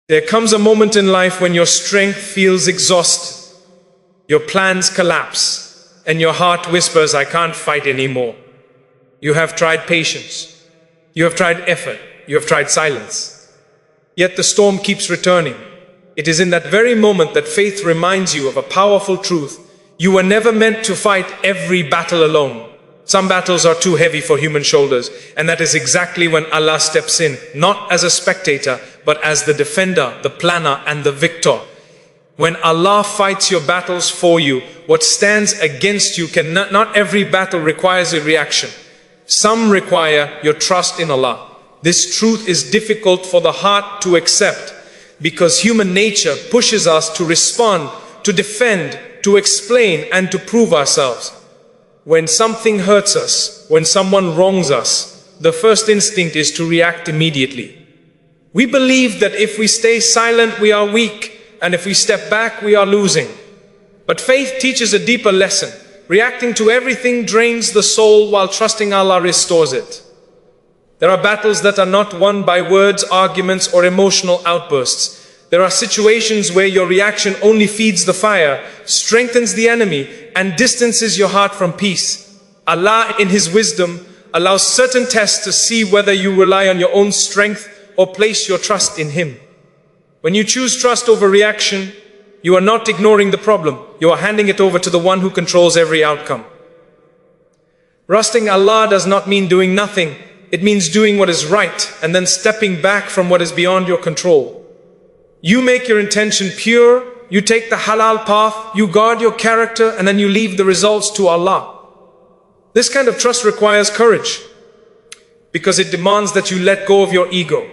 There comes a moment in life when your strength feels exhausted, your plans collapse, and your heart whispers, I can't fight anymore. You have tried patience, you have tried effort, you have tried silence. Yet the storm keeps returning. It is in that very moment that faith reminds you of a powerful truth. You were never meant to fight every battle alone. Some battles are too heavy for human shoulders, and that is exactly when Allah steps in, not as a spectator, but as the defender, the planner, and the victor. When Allah fights your battles for you, what stands against you not every battle requires a reaction. Some require your trust in Allah. This truth is difficult for the heart to accept, because human nature pushes us to respond, to defend, to explain, and to prove ourselves. When something hurts us, when someone wrongs us, the first instinct is to react immediately. We believe that if we stay silent, we are weak, and if we step back, we are losing. But faith teaches a deeper lesson. Reacting to everything drains the soul, while trusting Allah restores it. There are battles that are not won by words, arguments, or emotional outbursts. There are situations where your reaction only feeds the fire, strengthens the enemy, and distances your heart from peace. Allah, in His wisdom, allows certain tests to see whether you rely on your own strength or place your trust in Him. When you choose trust over reaction, you are not ignoring the problem. You are handing it over to the one who controls every outcome. Trusting Allah does not mean doing nothing. It means doing what is right and then stepping back from what is beyond your control. You make your intention pure, you take the halal path, you guard your character, and then you leave the results to Allah. This kind of trust requires courage, because it demands that you let go of your ego.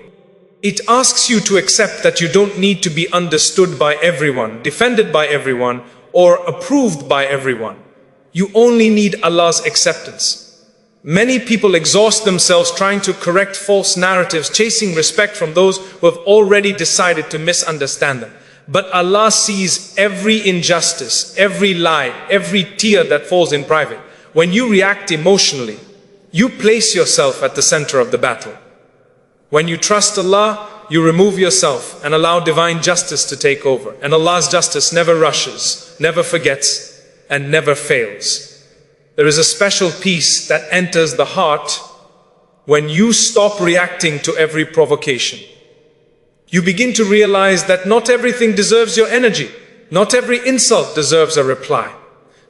It asks you to accept that you don't need to be understood by everyone, defended by everyone, or approved by everyone. You only need Allah's acceptance. Many people exhaust themselves trying to correct false narratives, chasing respect from those who have already decided to misunderstand them. But Allah sees every injustice, every lie, every tear that falls in private. When you react emotionally, you place yourself at the center of the battle. When you trust Allah, you remove yourself and allow divine justice to take over. And Allah's justice never rushes, never forgets, and never fails. There is a special peace that enters the heart when you stop reacting to every provocation. You begin to realize that not everything deserves your energy. Not every insult deserves a reply.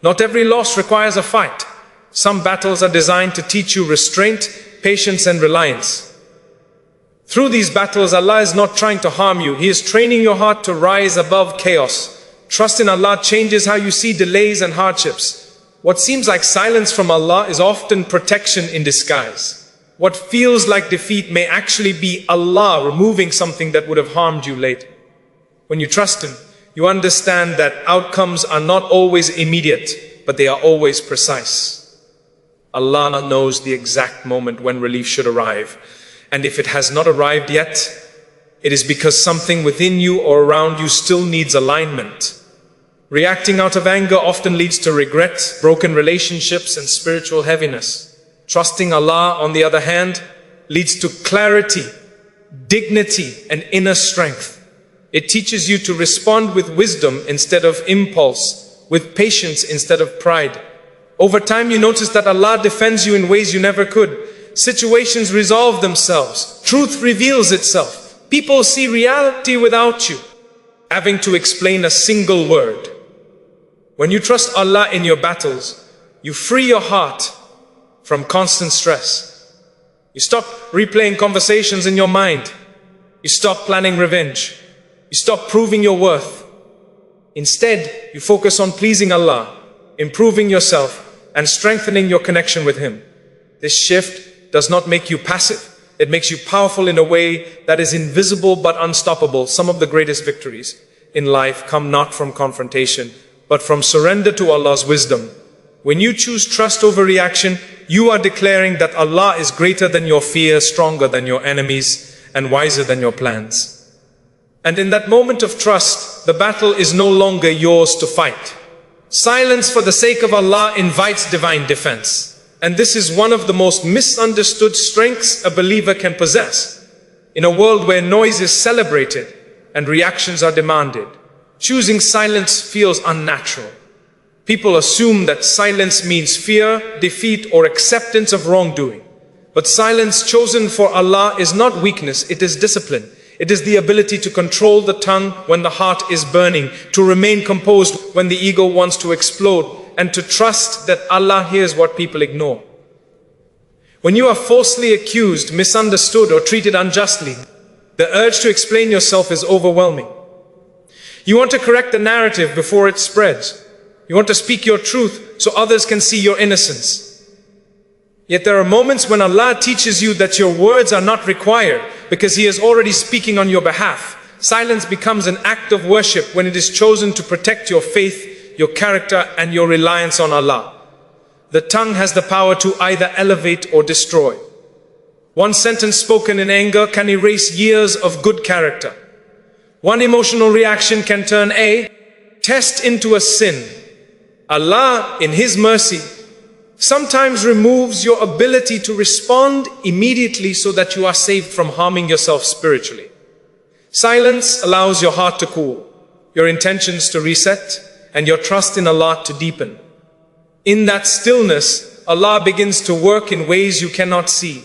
Not every loss requires a fight. Some battles are designed to teach you restraint, patience, and reliance. Through these battles, Allah is not trying to harm you. He is training your heart to rise above chaos. Trust in Allah changes how you see delays and hardships. What seems like silence from Allah is often protection in disguise. What feels like defeat may actually be Allah removing something that would have harmed you later. When you trust Him, you understand that outcomes are not always immediate, but they are always precise. Allah knows the exact moment when relief should arrive. And if it has not arrived yet, it is because something within you or around you still needs alignment. Reacting out of anger often leads to regret, broken relationships, and spiritual heaviness. Trusting Allah, on the other hand, leads to clarity, dignity, and inner strength. It teaches you to respond with wisdom instead of impulse, with patience instead of pride. Over time, you notice that Allah defends you in ways you never could. Situations resolve themselves. Truth reveals itself. People see reality without you having to explain a single word. When you trust Allah in your battles, you free your heart from constant stress. You stop replaying conversations in your mind. You stop planning revenge. You stop proving your worth. Instead, you focus on pleasing Allah, improving yourself, and strengthening your connection with Him. This shift does not make you passive. It makes you powerful in a way that is invisible but unstoppable. Some of the greatest victories in life come not from confrontation, but from surrender to Allah's wisdom. When you choose trust over reaction, you are declaring that Allah is greater than your fear, stronger than your enemies, and wiser than your plans. And in that moment of trust, the battle is no longer yours to fight. Silence for the sake of Allah invites divine defense. And this is one of the most misunderstood strengths a believer can possess. In a world where noise is celebrated and reactions are demanded. Choosing silence feels unnatural. People assume that silence means fear, defeat, or acceptance of wrongdoing. But silence chosen for Allah is not weakness, it is discipline. It is the ability to control the tongue when the heart is burning, to remain composed when the ego wants to explode, and to trust that Allah hears what people ignore. When you are falsely accused, misunderstood, or treated unjustly, the urge to explain yourself is overwhelming. You want to correct the narrative before it spreads. You want to speak your truth so others can see your innocence. Yet there are moments when Allah teaches you that your words are not required because He is already speaking on your behalf. Silence becomes an act of worship when it is chosen to protect your faith, your character, and your reliance on Allah. The tongue has the power to either elevate or destroy. One sentence spoken in anger can erase years of good character. One emotional reaction can turn a test into a sin. Allah, in His mercy, sometimes removes your ability to respond immediately so that you are saved from harming yourself spiritually. Silence allows your heart to cool, your intentions to reset, and your trust in Allah to deepen. In that stillness, Allah begins to work in ways you cannot see.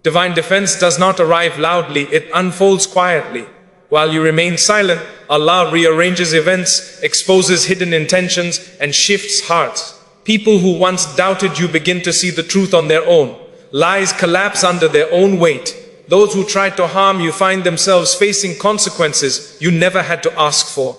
Divine defense does not arrive loudly, it unfolds quietly. While you remain silent, Allah rearranges events, exposes hidden intentions, and shifts hearts. People who once doubted you begin to see the truth on their own. Lies collapse under their own weight. Those who tried to harm you find themselves facing consequences you never had to ask for.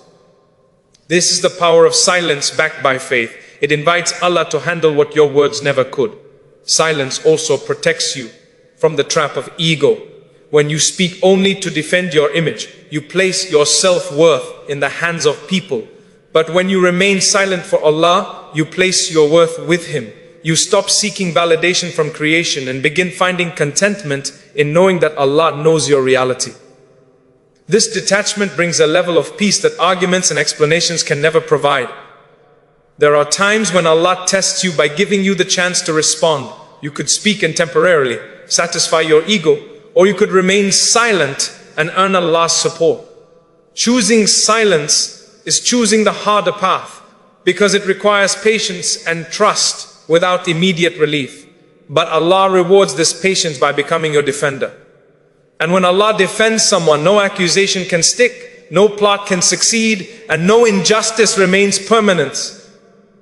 This is the power of silence backed by faith. It invites Allah to handle what your words never could. Silence also protects you from the trap of ego. When you speak only to defend your image, you place your self-worth in the hands of people. But when you remain silent for Allah, you place your worth with Him. You stop seeking validation from creation and begin finding contentment in knowing that Allah knows your reality. This detachment brings a level of peace that arguments and explanations can never provide. There are times when Allah tests you by giving you the chance to respond. You could speak and temporarily satisfy your ego, or you could remain silent and earn Allah's support. Choosing silence is choosing the harder path because it requires patience and trust without immediate relief. But Allah rewards this patience by becoming your defender. And when Allah defends someone, no accusation can stick, no plot can succeed, and no injustice remains permanent.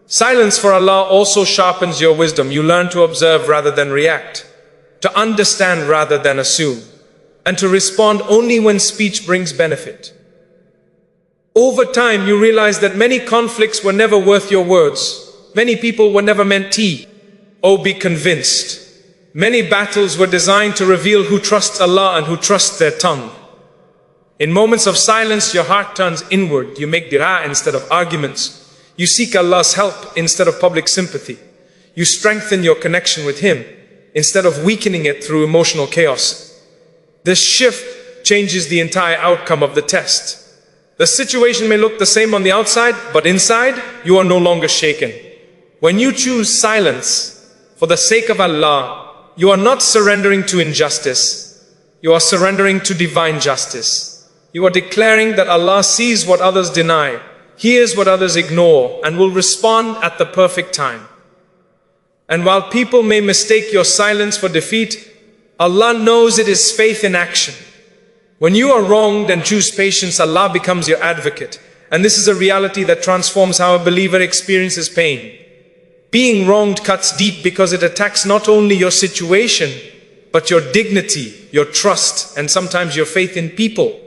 Silence for Allah also sharpens your wisdom. You learn to observe rather than react, to understand rather than assume, and to respond only when speech brings benefit. Over time, you realize that many conflicts were never worth your words. Many people were never meant to. Oh, be convinced. Many battles were designed to reveal who trusts Allah and who trusts their tongue. In moments of silence, your heart turns inward. You make dua instead of arguments. You seek Allah's help instead of public sympathy. You strengthen your connection with Him instead of weakening it through emotional chaos. This shift changes the entire outcome of the test. The situation may look the same on the outside, but inside, you are no longer shaken. When you choose silence for the sake of Allah, you are not surrendering to injustice. You are surrendering to divine justice. You are declaring that Allah sees what others deny, hears what others ignore, and will respond at the perfect time. And while people may mistake your silence for defeat, Allah knows it is faith in action. When you are wronged and choose patience, Allah becomes your advocate. And this is a reality that transforms how a believer experiences pain. Being wronged cuts deep because it attacks not only your situation, but your dignity, your trust, and sometimes your faith in people.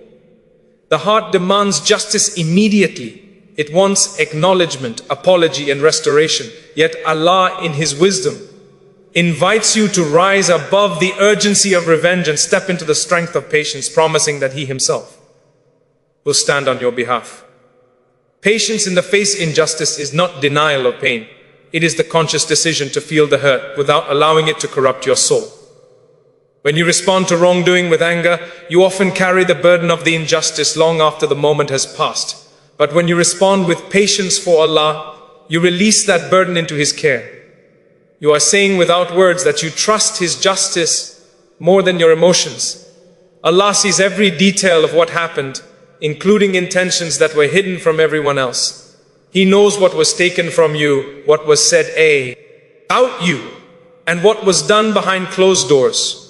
The heart demands justice immediately. It wants acknowledgement, apology, and restoration. Yet Allah, in His wisdom, invites you to rise above the urgency of revenge and step into the strength of patience, promising that He Himself will stand on your behalf. Patience in the face of injustice is not denial of pain. It is the conscious decision to feel the hurt without allowing it to corrupt your soul. When you respond to wrongdoing with anger, you often carry the burden of the injustice long after the moment has passed. But when you respond with patience for Allah, you release that burden into His care. You are saying without words that you trust His justice more than your emotions. Allah sees every detail of what happened, including intentions that were hidden from everyone else. He knows what was taken from you, what was said about you, and what was done behind closed doors.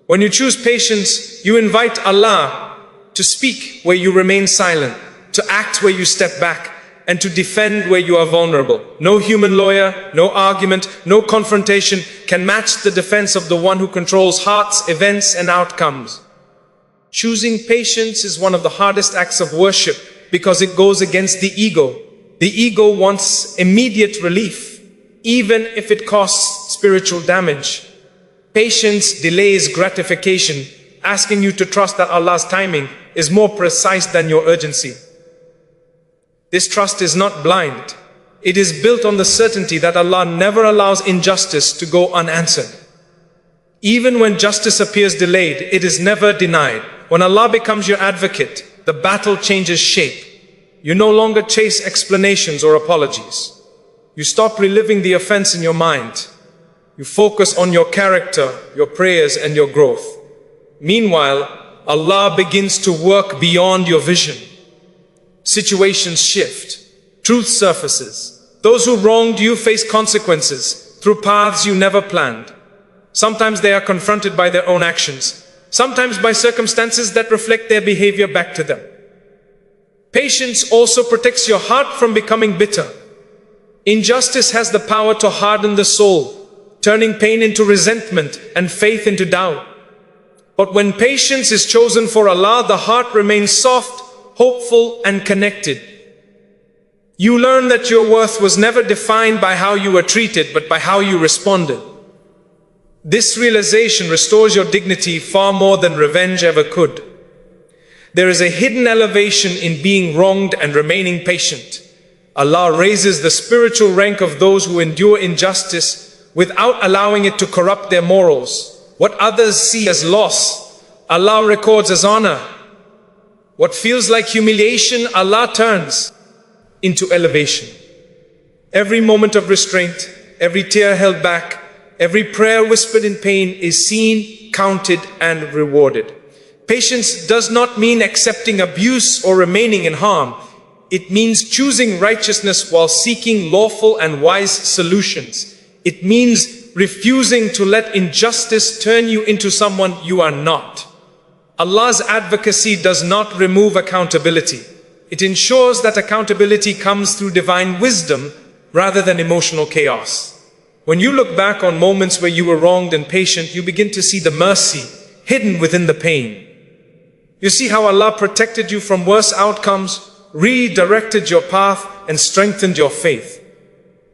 When you choose patience, you invite Allah to speak where you remain silent, to act where you step back, and to defend where you are vulnerable. No human lawyer, no argument, no confrontation can match the defense of the one who controls hearts, events, and outcomes. Choosing patience is one of the hardest acts of worship because it goes against the ego. The ego wants immediate relief, even if it costs spiritual damage. Patience delays gratification, asking you to trust that Allah's timing is more precise than your urgency. This trust is not blind. It is built on the certainty that Allah never allows injustice to go unanswered. Even when justice appears delayed, it is never denied. When Allah becomes your advocate, the battle changes shape. You no longer chase explanations or apologies. You stop reliving the offense in your mind. You focus on your character, your prayers, and your growth. Meanwhile, Allah begins to work beyond your vision. Situations shift. Truth surfaces. Those who wronged you face consequences through paths you never planned. Sometimes they are confronted by their own actions. Sometimes by circumstances that reflect their behavior back to them. Patience also protects your heart from becoming bitter. Injustice has the power to harden the soul, turning pain into resentment and faith into doubt. But when patience is chosen for Allah, the heart remains soft, hopeful, and connected. You learn that your worth was never defined by how you were treated, but by how you responded. This realization restores your dignity far more than revenge ever could. There is a hidden elevation in being wronged and remaining patient. Allah raises the spiritual rank of those who endure injustice without allowing it to corrupt their morals. What others see as loss, Allah records as honor. What feels like humiliation, Allah turns into elevation. Every moment of restraint, every tear held back, every prayer whispered in pain is seen, counted, and rewarded. Patience does not mean accepting abuse or remaining in harm. It means choosing righteousness while seeking lawful and wise solutions. It means refusing to let injustice turn you into someone you are not. Allah's advocacy does not remove accountability. It ensures that accountability comes through divine wisdom rather than emotional chaos. When you look back on moments where you were wronged and patient, you begin to see the mercy hidden within the pain. You see how Allah protected you from worse outcomes, redirected your path, and strengthened your faith.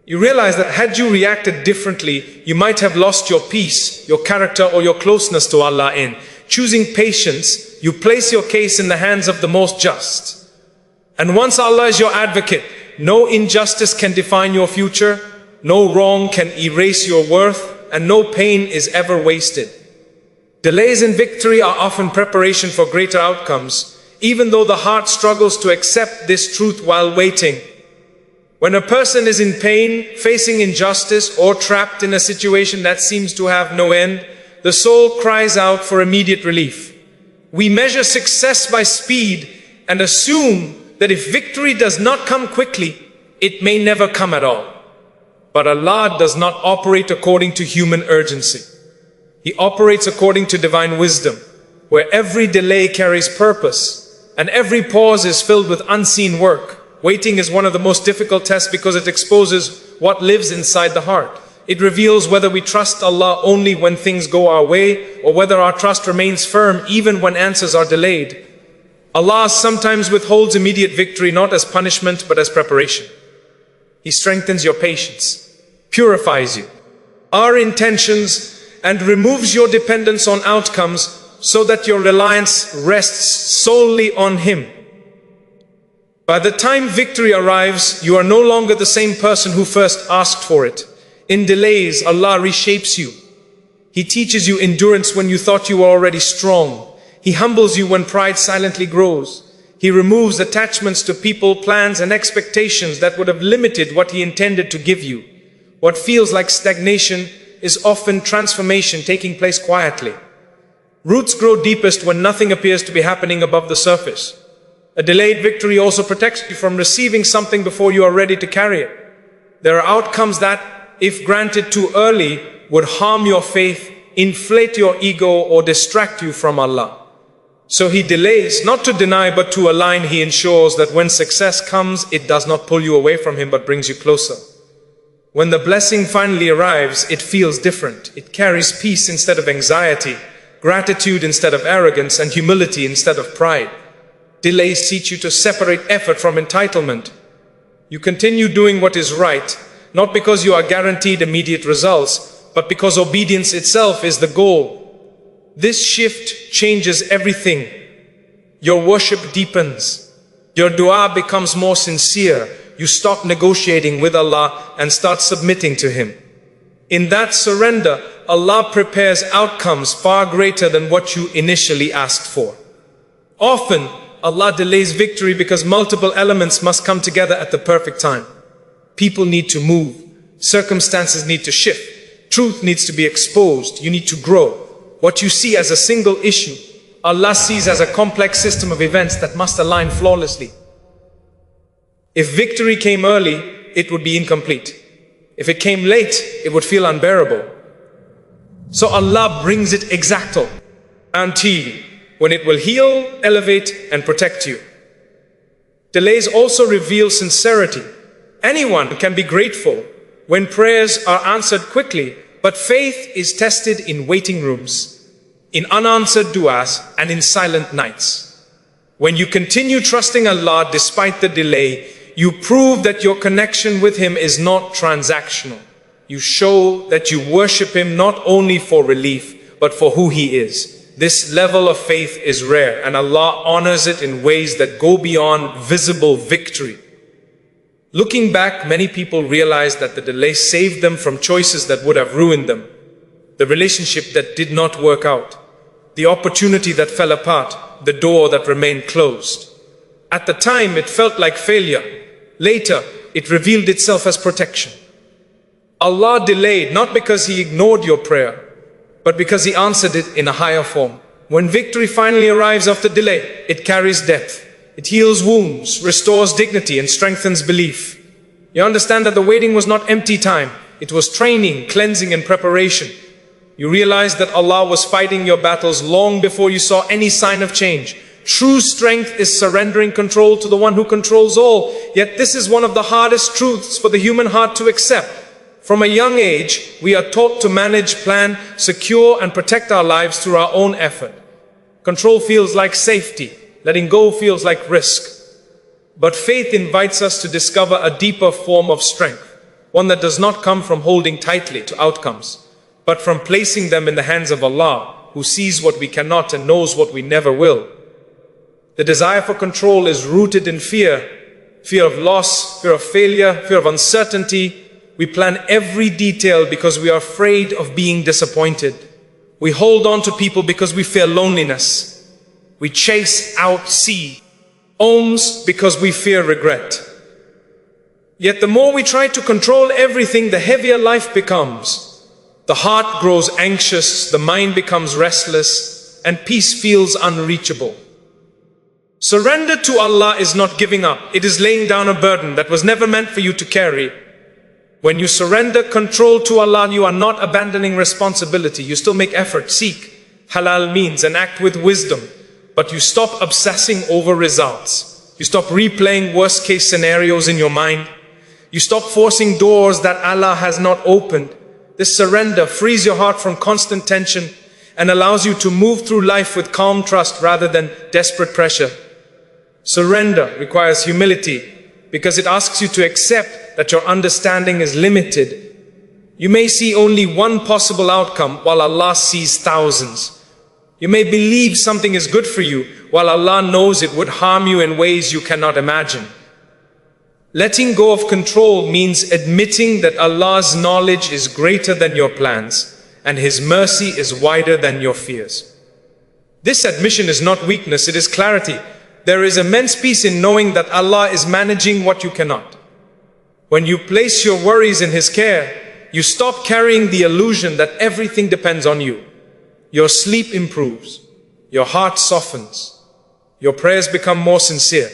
You realize that had you reacted differently, you might have lost your peace, your character, or your closeness to Allah. In choosing patience, you place your case in the hands of the most just. And once Allah is your advocate, no injustice can define your future, no wrong can erase your worth, and no pain is ever wasted. Delays in victory are often preparation for greater outcomes, even though the heart struggles to accept this truth while waiting. When a person is in pain, facing injustice, or trapped in a situation that seems to have no end, the soul cries out for immediate relief. We measure success by speed and assume that if victory does not come quickly, it may never come at all. But Allah does not operate according to human urgency. He operates according to divine wisdom, where every delay carries purpose and every pause is filled with unseen work. Waiting is one of the most difficult tests because it exposes what lives inside the heart. It reveals whether we trust Allah only when things go our way, or whether our trust remains firm even when answers are delayed. Allah sometimes withholds immediate victory not as punishment but as preparation. He strengthens your patience, purifies you, our intentions, and removes your dependence on outcomes so that your reliance rests solely on Him. By the time victory arrives, you are no longer the same person who first asked for it. In delays, Allah reshapes you. He teaches you endurance when you thought you were already strong. He humbles you when pride silently grows. He removes attachments to people, plans, and expectations that would have limited what He intended to give you. What feels like stagnation is often transformation taking place quietly. Roots grow deepest when nothing appears to be happening above the surface. A delayed victory also protects you from receiving something before you are ready to carry it. There are outcomes that, if granted too early, would harm your faith, inflate your ego, or distract you from Allah. So He delays, not to deny but to align. He ensures that when success comes, it does not pull you away from Him but brings you closer. When the blessing finally arrives, it feels different. It carries peace instead of anxiety, gratitude instead of arrogance, and humility instead of pride. Delays teach you to separate effort from entitlement. You continue doing what is right, not because you are guaranteed immediate results, but because obedience itself is the goal. This shift changes everything. Your worship deepens. Your dua becomes more sincere. You stop negotiating with Allah and start submitting to Him. In that surrender, Allah prepares outcomes far greater than what you initially asked for. Often, Allah delays victory because multiple elements must come together at the perfect time. People need to move. Circumstances need to shift. Truth needs to be exposed. You need to grow. What you see as a single issue, Allah sees as a complex system of events that must align flawlessly. If victory came early, it would be incomplete. If it came late, it would feel unbearable. So Allah brings it exacto until when it will heal, elevate, and protect you. Delays also reveal sincerity. Anyone can be grateful when prayers are answered quickly, but faith is tested in waiting rooms, in unanswered du'as, and in silent nights. When you continue trusting Allah despite the delay, you prove that your connection with Him is not transactional. You show that you worship Him not only for relief, but for who He is. This level of faith is rare, and Allah honors it in ways that go beyond visible victory. Looking back, many people realize that the delay saved them from choices that would have ruined them. The relationship that did not work out, the opportunity that fell apart, the door that remained closed. At the time, it felt like failure. Later, it revealed itself as protection. Allah delayed not because He ignored your prayer, but because He answered it in a higher form. When victory finally arrives after delay, it carries depth. It heals wounds, restores dignity, and strengthens belief. You understand that the waiting was not empty time. It was training, cleansing, and preparation. You realize that Allah was fighting your battles long before you saw any sign of change. True strength is surrendering control to the one who controls all. Yet this is one of the hardest truths for the human heart to accept. From a young age, we are taught to manage, plan, secure, and protect our lives through our own effort. Control feels like safety. Letting go feels like risk. But faith invites us to discover a deeper form of strength, one that does not come from holding tightly to outcomes, but from placing them in the hands of Allah, who sees what we cannot and knows what we never will. The desire for control is rooted in fear. Fear of loss, fear of failure, fear of uncertainty. We plan every detail because we are afraid of being disappointed. We hold on to people because we fear loneliness. We chase out homes because we fear regret. Yet the more we try to control everything, the heavier life becomes. The heart grows anxious, the mind becomes restless, and peace feels unreachable. Surrender to Allah is not giving up. It is laying down a burden that was never meant for you to carry. When you surrender control to Allah, you are not abandoning responsibility. You still make effort, seek halal means, and act with wisdom. But you stop obsessing over results. You stop replaying worst-case scenarios in your mind. You stop forcing doors that Allah has not opened. This surrender frees your heart from constant tension and allows you to move through life with calm trust rather than desperate pressure. Surrender requires humility because it asks you to accept that your understanding is limited. You may see only one possible outcome while Allah sees thousands. You may believe something is good for you while Allah knows it would harm you in ways you cannot imagine. Letting go of control means admitting that Allah's knowledge is greater than your plans and His mercy is wider than your fears. This admission is not weakness, it is clarity. There is immense peace in knowing that Allah is managing what you cannot. When you place your worries in His care, you stop carrying the illusion that everything depends on you. Your sleep improves, your heart softens, Your prayers become more sincere.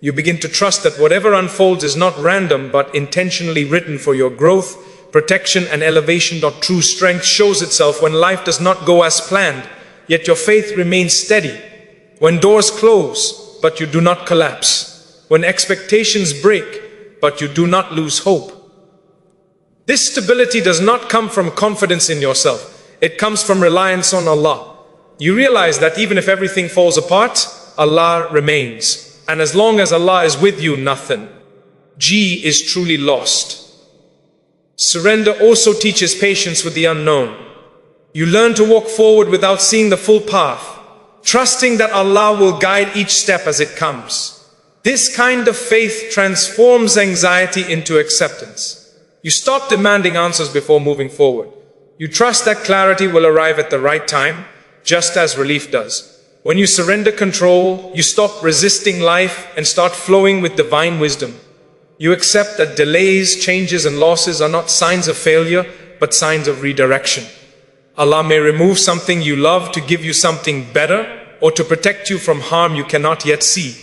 You begin to trust that whatever unfolds is not random but intentionally written for your growth, protection and elevation. True strength shows itself when life does not go as planned, yet your faith remains steady. When doors close, but you do not collapse. When expectations break, but you do not lose hope. This stability does not come from confidence in yourself. It comes from reliance on Allah. You realize that even if everything falls apart, Allah remains. And as long as Allah is with you, nothing is truly lost. Surrender also teaches patience with the unknown. You learn to walk forward without seeing the full path, trusting that Allah will guide each step as it comes. This kind of faith transforms anxiety into acceptance. You stop demanding answers before moving forward. You trust that clarity will arrive at the right time, just as relief does. When you surrender control, you stop resisting life and start flowing with divine wisdom. You accept that delays, changes and losses are not signs of failure, but signs of redirection. Allah may remove something you love to give you something better, or to protect you from harm you cannot yet see.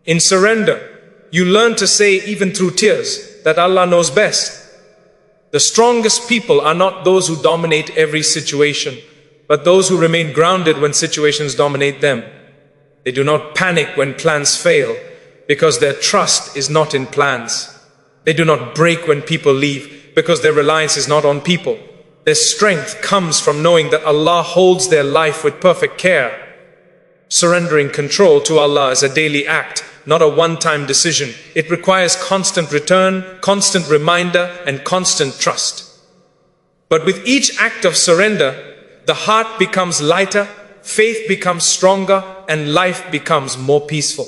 In surrender, you learn to say, even through tears, that Allah knows best. The strongest people are not those who dominate every situation, but those who remain grounded when situations dominate them. They do not panic when plans fail, because their trust is not in plans. They do not break when people leave, because their reliance is not on people. Their strength comes from knowing that Allah holds their life with perfect care. Surrendering control to Allah is a daily act, not a one-time decision. It requires constant return, constant reminder, and constant trust. But with each act of surrender, the heart becomes lighter, faith becomes stronger, and life becomes more peaceful.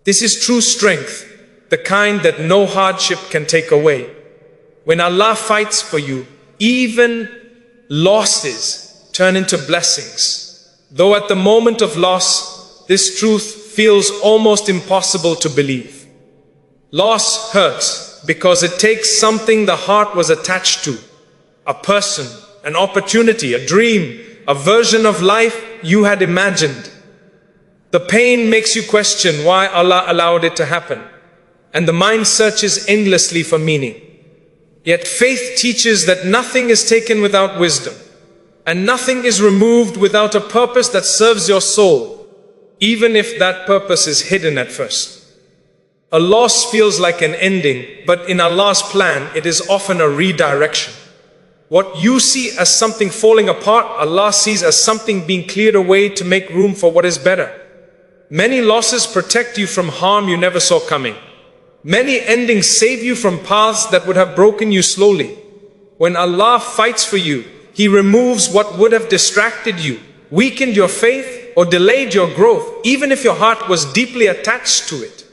This is true strength, the kind that no hardship can take away. When Allah fights for you, even losses turn into blessings. Though at the moment of loss, this truth feels almost impossible to believe. Loss hurts because it takes something the heart was attached to, a person, an opportunity, a dream, a version of life you had imagined. The pain makes you question why Allah allowed it to happen, and the mind searches endlessly for meaning. Yet faith teaches that nothing is taken without wisdom, and nothing is removed without a purpose that serves your soul, even if that purpose is hidden at first. A loss feels like an ending, but in Allah's plan, it is often a redirection. What you see as something falling apart, Allah sees as something being cleared away to make room for what is better. Many losses protect you from harm you never saw coming. Many endings save you from paths that would have broken you slowly. When Allah fights for you, He removes what would have distracted you, weakened your faith, or delayed your growth, even if your heart was deeply attached to it.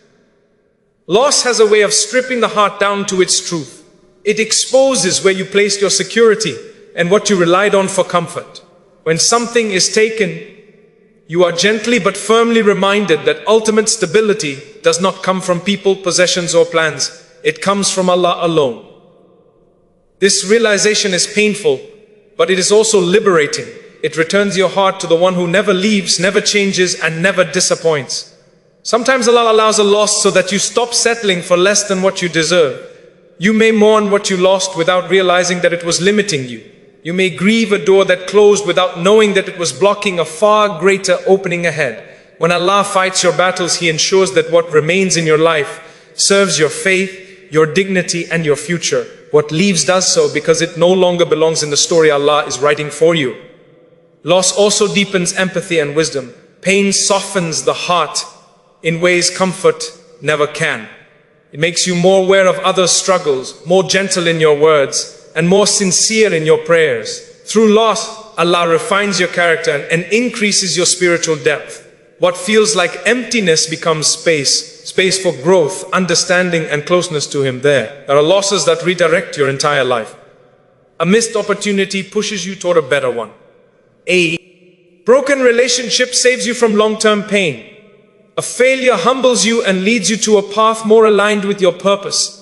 Loss has a way of stripping the heart down to its truth. It exposes where you placed your security and what you relied on for comfort. When something is taken, you are gently but firmly reminded that ultimate stability does not come from people, possessions, or plans. It comes from Allah alone. This realization is painful, but it is also liberating. It returns your heart to the one who never leaves, never changes, and never disappoints. Sometimes Allah allows a loss so that you stop settling for less than what you deserve. You may mourn what you lost without realizing that it was limiting you. You may grieve a door that closed without knowing that it was blocking a far greater opening ahead. When Allah fights your battles, He ensures that what remains in your life serves your faith, your dignity, and your future. What leaves does so because it no longer belongs in the story Allah is writing for you. Loss also deepens empathy and wisdom. Pain softens the heart in ways comfort never can. It makes you more aware of others' struggles, more gentle in your words, and more sincere in your prayers. Through loss, Allah refines your character and increases your spiritual depth. What feels like emptiness becomes space for growth, understanding, and closeness to Him there. There are losses that redirect your entire life. A missed opportunity pushes you toward a better one. A broken relationship saves you from long-term pain. A failure humbles you and leads you to a path more aligned with your purpose.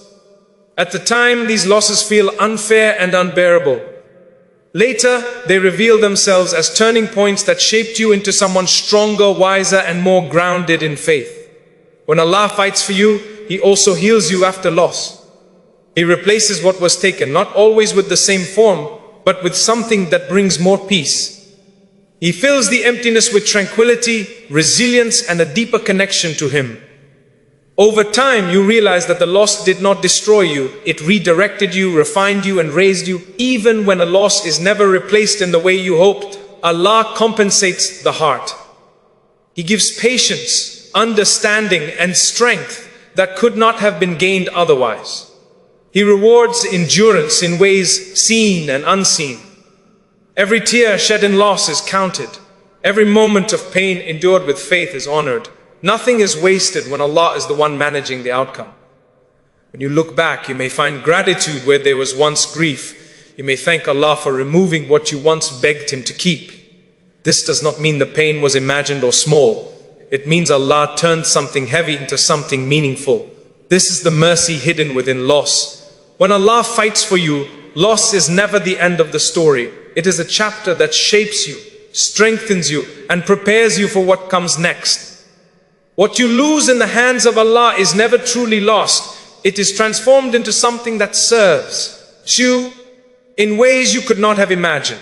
At the time, these losses feel unfair and unbearable. Later, they reveal themselves as turning points that shaped you into someone stronger, wiser, and more grounded in faith. When Allah fights for you, He also heals you after loss. He replaces what was taken, not always with the same form, but with something that brings more peace. He fills the emptiness with tranquility, resilience, and a deeper connection to Him. Over time, you realize that the loss did not destroy you. It redirected you, refined you, and raised you. Even when a loss is never replaced in the way you hoped, Allah compensates the heart. He gives patience, understanding, and strength that could not have been gained otherwise. He rewards endurance in ways seen and unseen. Every tear shed in loss is counted. Every moment of pain endured with faith is honored. Nothing is wasted when Allah is the one managing the outcome. When you look back, you may find gratitude where there was once grief. You may thank Allah for removing what you once begged Him to keep. This does not mean the pain was imagined or small. It means Allah turned something heavy into something meaningful. This is the mercy hidden within loss. When Allah fights for you, loss is never the end of the story. It is a chapter that shapes you, strengthens you, and prepares you for what comes next. What you lose in the hands of Allah is never truly lost. It is transformed into something that serves you in ways you could not have imagined.